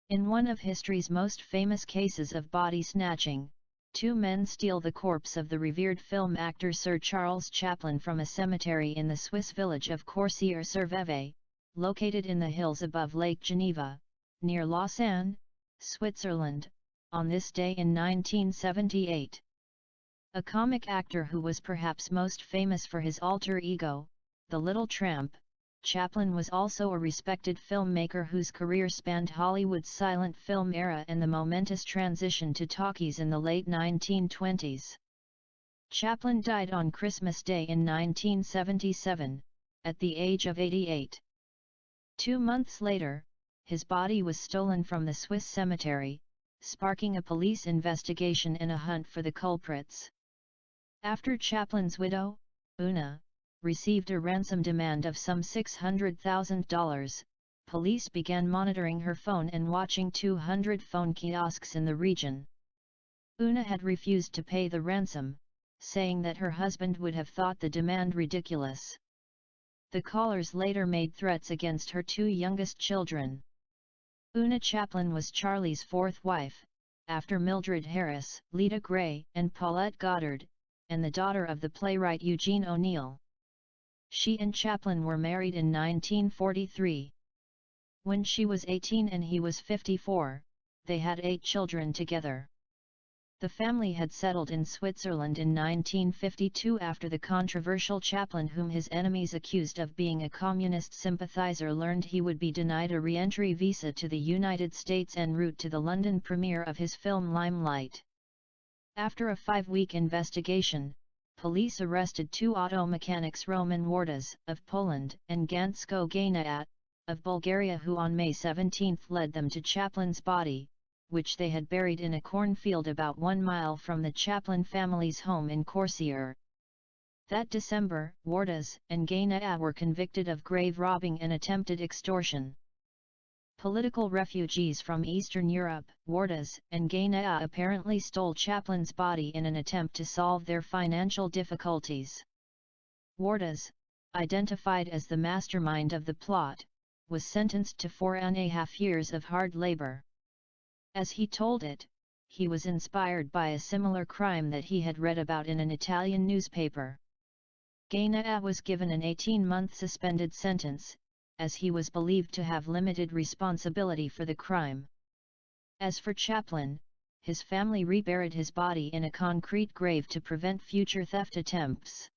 In one of history's most famous cases of body snatching, two men steal the corpse of the revered film actor Sir Charles Chaplin from a cemetery in the Swiss village of Coursières-sur-Vevey, located in the hills above Lake Geneva, near Lausanne, Switzerland, on this day in 1978. A comic actor who was perhaps most famous for his alter ego, the Little Tramp, Chaplin was also a respected filmmaker whose career spanned Hollywood's silent film era and the momentous transition to talkies in the late 1920s. Chaplin died on Christmas Day in 1977, at the age of 88. 2 months later, his body was stolen from the Swiss cemetery, sparking a police investigation and a hunt for the culprits. After Chaplin's widow, Una, received a ransom demand of some $600,000, police began monitoring her phone and watching 200 phone kiosks in the region. Una had refused to pay the ransom, saying that her husband would have thought the demand ridiculous. The callers later made threats against her two youngest children. Una Chaplin was Charlie's fourth wife, after Mildred Harris, Lita Gray, and Paulette Goddard, and the daughter of the playwright Eugene O'Neill. She and Chaplin were married in 1943. When she was 18 and he was 54, they had 8 children together. The family had settled in Switzerland in 1952 after the controversial Chaplin, whom his enemies accused of being a communist sympathizer, learned he would be denied a re-entry visa to the United States en route to the London premiere of his film Limelight. After a 5-week investigation, police arrested 2 auto mechanics, Roman Wardas, of Poland, and Gansko Gainat, of Bulgaria, who on May 17 led them to Chaplin's body, which they had buried in a cornfield about 1 mile from the Chaplin family's home in Coursières. That December, Wardas and Gainat were convicted of grave robbing and attempted extortion. Political refugees from Eastern Europe, Wardas and Gainat apparently stole Chaplin's body in an attempt to solve their financial difficulties. Wardas, identified as the mastermind of the plot, was sentenced to 4.5 years of hard labor. As he told it, he was inspired by a similar crime that he had read about in an Italian newspaper. Gainat was given an 18-month suspended sentence, as he was believed to have limited responsibility for the crime. As for Chaplin, his family reburied his body in a concrete grave to prevent future theft attempts.